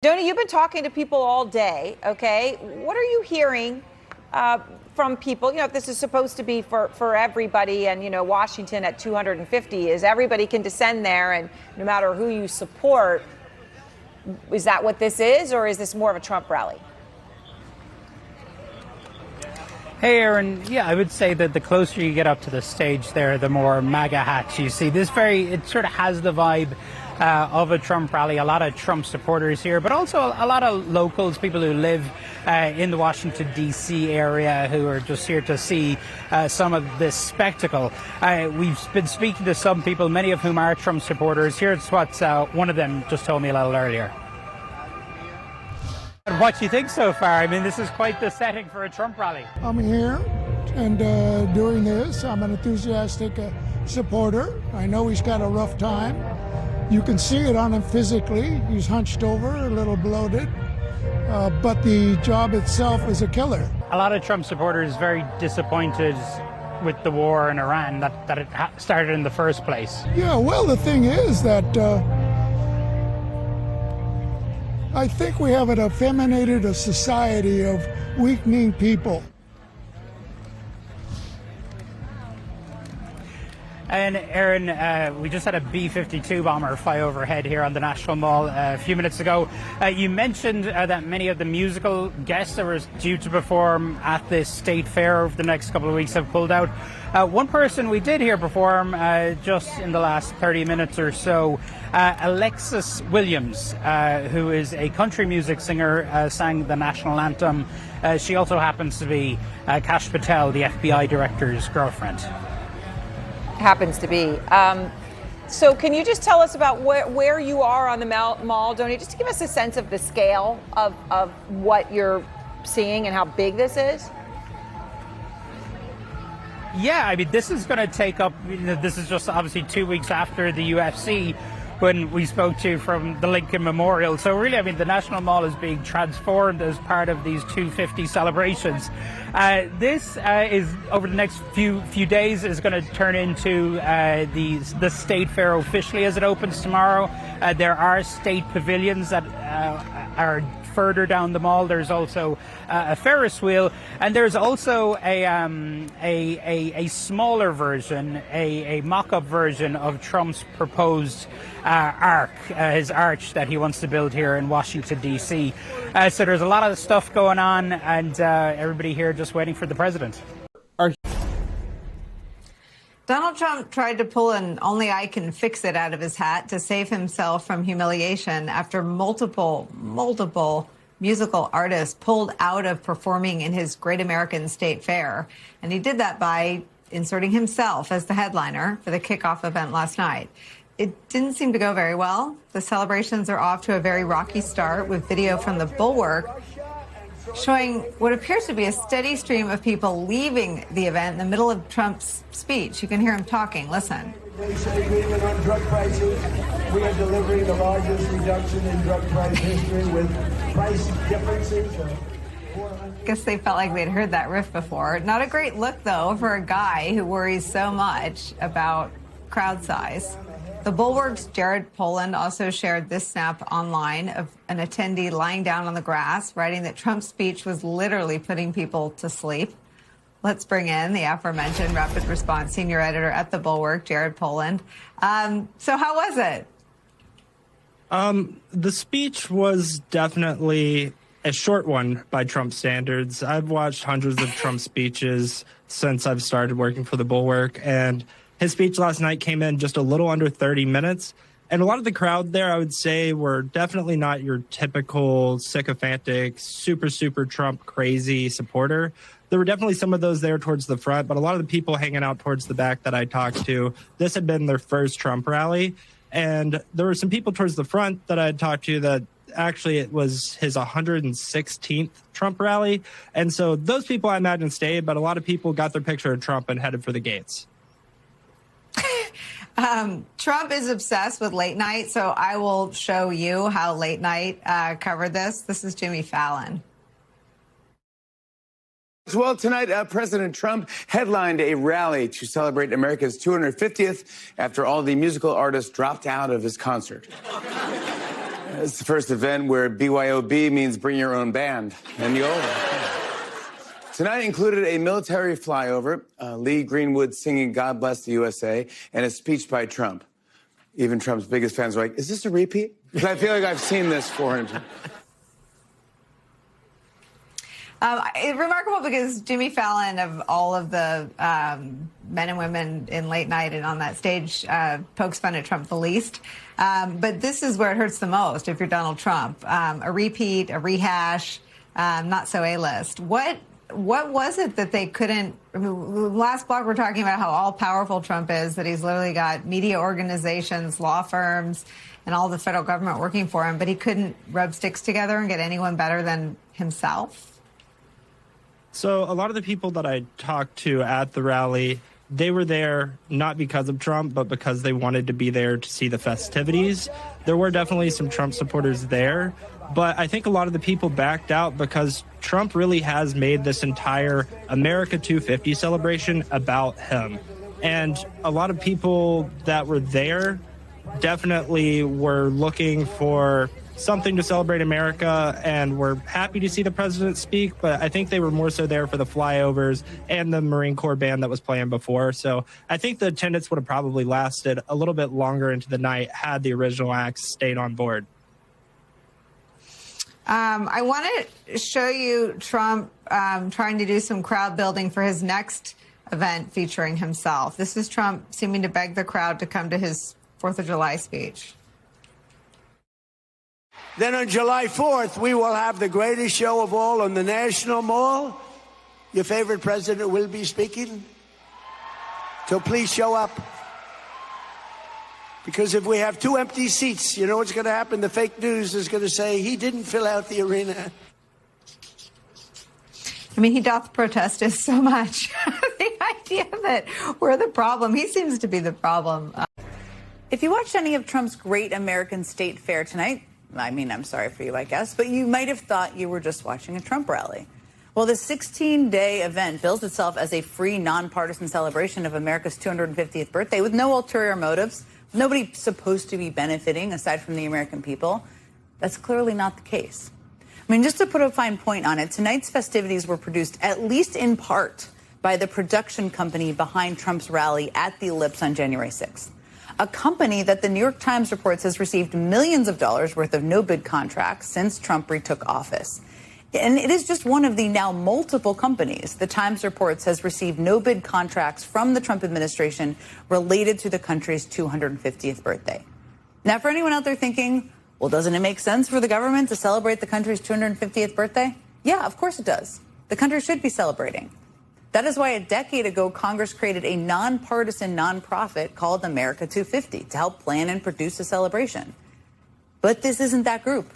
Doni, you've been talking to people all day, okay? What are you hearing from people? You know, if this is supposed to be for everybody and, you know, Washington at 250 is everybody can descend there and no matter who you support, is that what this is, or is this more of a Trump rally? Hey, Aaron. Yeah, I would say that the closer you get up to the stage there, the more MAGA hats you see. It sort of has the vibe of a Trump rally. A lot of Trump supporters here, but also a lot of locals, people who live in the Washington, D.C. area who are just here to see some of this spectacle. We've been speaking to some people, many of whom are Trump supporters. Here's what one of them just told me a little earlier. What do you think so far? I mean, this is quite the setting for a Trump rally. I'm here and doing this. I'm an enthusiastic supporter. I know he's got a rough time. You can see it on him physically. He's hunched over, a little bloated, but the job itself is a killer. A lot of Trump supporters very disappointed with the war in Iran, that it started in the first place. Yeah, well, the thing is that I think we have effeminated a society of weakening people. And Aaron, we just had a B-52 bomber fly overhead here on the National Mall a few minutes ago. You mentioned that many of the musical guests that were due to perform at this state fair over the next couple of weeks have pulled out. One person we did hear perform just in the last 30 minutes or so, Alexis Williams, who is a country music singer, sang the national anthem. She also happens to be Kash Patel, the FBI director's girlfriend. Happens to be. So can you just tell us about where you are on the mall, Doni, just to give us a sense of the scale of what you're seeing and how big this is? Yeah, I mean, this is going to take up, this is just obviously 2 weeks after the UFC when we spoke to from the Lincoln Memorial. So really, I mean, the National Mall is being transformed as part of these 250 celebrations. This is, over the next few days, is going to turn into the State Fair officially as it opens tomorrow. There are state pavilions that are further down the mall. There's also a Ferris wheel, and there's also a smaller version, a mock-up version of Trump's proposed arc, his arch that he wants to build here in Washington, D.C. So there's a lot of stuff going on, and everybody here just waiting for the president. Donald Trump tried to pull an only I can fix it out of his hat to save himself from humiliation after multiple musical artists pulled out of performing in his Great American State Fair. And he did that by inserting himself as the headliner for the kickoff event last night. It didn't seem to go very well. The celebrations are off to a very rocky start with video from the Bulwark showing what appears to be a steady stream of people leaving the event in the middle of Trump's speech. You can hear him talking. Listen. Agreement on drug prices. We are delivering the largest reduction in drug price history with price differences. Guess they felt like they'd heard that riff before. Not a great look, though, for a guy who worries so much about crowd size. The Bulwark's Jared Poland also shared this snap online of an attendee lying down on the grass, writing that Trump's speech was literally putting people to sleep. Let's bring in the aforementioned Rapid Response senior editor at the Bulwark, Jared Poland. So how was it? The speech was definitely a short one by Trump standards. I've watched hundreds of Trump speeches since I've started working for the Bulwark, and his speech last night came in just a little under 30 minutes. And a lot of the crowd there, I would say, were definitely not your typical sycophantic, super Trump crazy supporter. There were definitely some of those there towards the front, but a lot of the people hanging out towards the back that I talked to, this had been their first Trump rally. And there were some people towards the front that I had talked to that actually it was his 116th Trump rally. And so those people I imagine stayed, but a lot of people got their picture of Trump and headed for the gates. Trump is obsessed with late night, so I will show you how late night covered this. This is Jimmy Fallon. Well, tonight, President Trump headlined a rally to celebrate America's 250th after all the musical artists dropped out of his concert. It's the first event where BYOB means bring your own band. And Tonight included a military flyover, Lee Greenwood singing God Bless the USA, and a speech by Trump. Even Trump's biggest fans were like, is this a repeat? Because I feel like I've seen this 400 times. It's remarkable because Jimmy Fallon, of all of the men and women in late night and on that stage, pokes fun at Trump the least. But this is where it hurts the most if you're Donald Trump. A repeat, a rehash, not so A-list. What was it that they couldn't? I mean, last block we're talking about how all-powerful Trump is, that he's literally got media organizations, law firms, and all the federal government working for him, but he couldn't rub sticks together and get anyone better than himself? So a lot of the people that I talked to at the rally, they were there not because of Trump, but because they wanted to be there to see the festivities. There were definitely some Trump supporters there, but I think a lot of the people backed out because Trump really has made this entire America 250 celebration about him. And a lot of people that were there definitely were looking for something to celebrate America and were happy to see the president speak, but I think they were more so there for the flyovers and the Marine Corps band that was playing before. So I think the attendance would have probably lasted a little bit longer into the night had the original acts stayed on board. I want to show you Trump trying to do some crowd building for his next event featuring himself. This is Trump seeming to beg the crowd to come to his 4th of July speech. Then on July 4th, we will have the greatest show of all on the National Mall. Your favorite president will be speaking. So please show up. Because if we have 2 empty seats, you know what's going to happen? The fake news is going to say he didn't fill out the arena. I mean, he doth protest us so much. The idea that we're the problem, he seems to be the problem. If you watched any of Trump's Great American State Fair tonight, I mean, I'm sorry for you, I guess, but you might have thought you were just watching a Trump rally. Well, the 16-day event bills itself as a free, nonpartisan celebration of America's 250th birthday with no ulterior motives. Nobody supposed to be benefiting aside from the American people. That's clearly not the case. I mean, just to put a fine point on it, tonight's festivities were produced at least in part by the production company behind Trump's rally at the Ellipse on January 6th. A company that the New York Times reports has received millions of dollars worth of no-bid contracts since Trump retook office. And it is just one of the now multiple companies the Times reports has received no-bid contracts from the Trump administration related to the country's 250th birthday. Now, for anyone out there thinking, well, doesn't it make sense for the government to celebrate the country's 250th birthday? Yeah, of course it does. The country should be celebrating. That is why a decade ago, Congress created a nonpartisan nonprofit called America 250 to help plan and produce a celebration. But this isn't that group.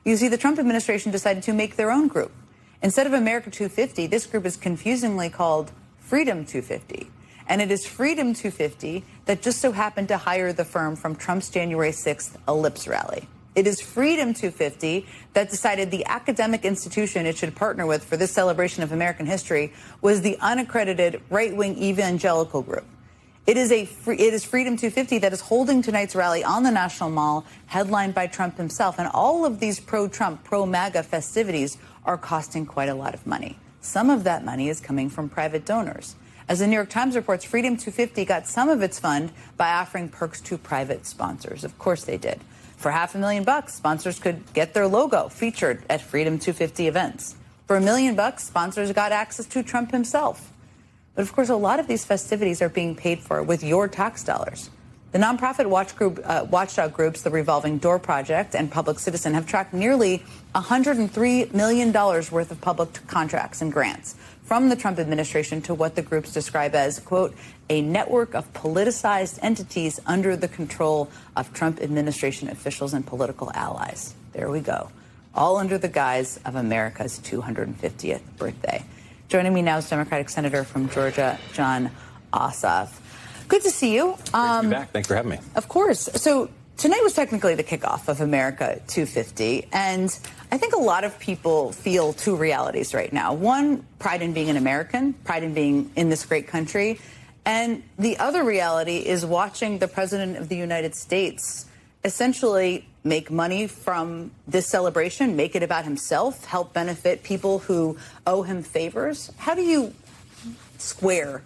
You see, the Trump administration decided to make their own group. Instead of America 250, this group is confusingly called Freedom 250. And it is Freedom 250 that just so happened to hire the firm from Trump's January 6th Ellipse rally. It is Freedom 250 that decided the academic institution it should partner with for this celebration of American history was the unaccredited right-wing evangelical group. It is Freedom 250 that is holding tonight's rally on the National Mall, headlined by Trump himself. And all of these pro-Trump, pro-MAGA festivities are costing quite a lot of money. Some of that money is coming from private donors. As the New York Times reports, Freedom 250 got some of its fund by offering perks to private sponsors. Of course they did. For $500,000, sponsors could get their logo featured at Freedom 250 events. For $1 million, sponsors got access to Trump himself. But of course, a lot of these festivities are being paid for with your tax dollars. The nonprofit watchdog groups, the Revolving Door Project and Public Citizen, have tracked nearly $103 million worth of public contracts and grants from the Trump administration to what the groups describe as, quote, a network of politicized entities under the control of Trump administration officials and political allies. There we go. All under the guise of America's 250th birthday. Joining me now is Democratic Senator from Georgia, Jon Ossoff. Good to see you. Great to be back. Thanks for having me. Of course. So tonight was technically the kickoff of America 250, and I think a lot of people feel two realities right now. One, pride in being an American, pride in being in this great country, and the other reality is watching the President of the United States essentially make money from this celebration, make it about himself, help benefit people who owe him favors? How do you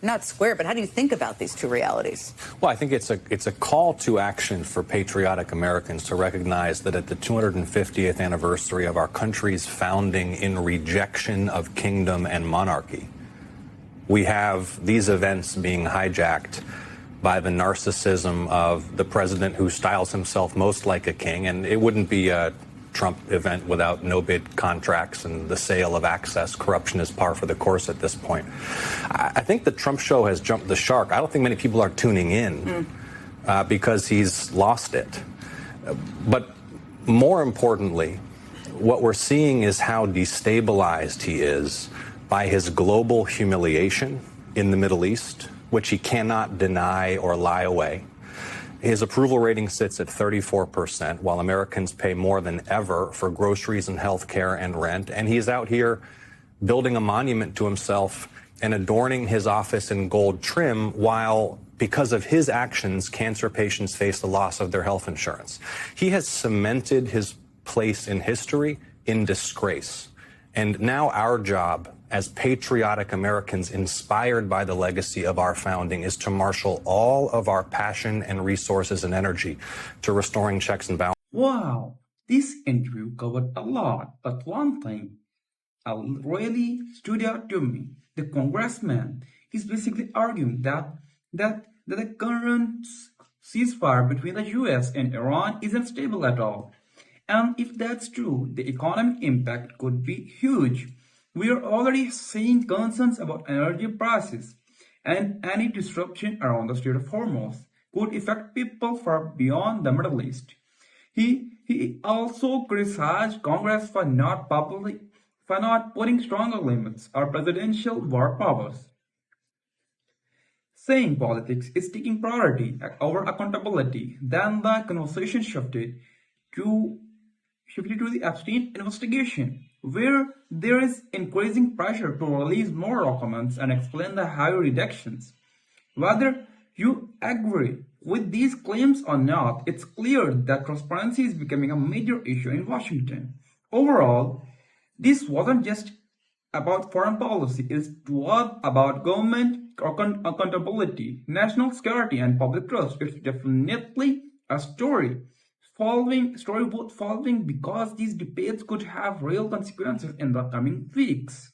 not square, but how do you think about these two realities? Well, I think it's a call to action for patriotic Americans to recognize that at the 250th anniversary of our country's founding in rejection of kingdom and monarchy, we have these events being hijacked by the narcissism of the president who styles himself most like a king. And it wouldn't be a Trump event without no-bid contracts and the sale of access. Corruption is par for the course at this point. I think the Trump show has jumped the shark. I don't think many people are tuning in because he's lost it. But more importantly, what we're seeing is how destabilized he is by his global humiliation in the Middle East, which he cannot deny or lie away. His approval rating sits at 34%, while Americans pay more than ever for groceries and health care and rent. And he's out here building a monument to himself and adorning his office in gold trim while, because of his actions, cancer patients face the loss of their health insurance. He has cemented his place in history in disgrace. And now our job as patriotic Americans inspired by the legacy of our founding is to marshal all of our passion and resources and energy to restoring checks and balances. Wow, this interview covered a lot, but one thing really stood out to me. The congressman is basically arguing that the current ceasefire between the US and Iran isn't stable at all. And if that's true, the economic impact could be huge. We are already seeing concerns about energy prices, and any disruption around the Strait of Hormuz could affect people far beyond the Middle East. He also criticized Congress for not putting stronger limits on presidential war powers, saying politics is taking priority over accountability. Then the conversation shifted to the Epstein investigation, where there is increasing pressure to release more documents and explain the high redactions. Whether you agree with these claims or not, it's clear that transparency is becoming a major issue in Washington. Overall, this wasn't just about foreign policy, it was about government accountability, national security, and public trust. It's definitely a story worth following because these debates could have real consequences in the coming weeks.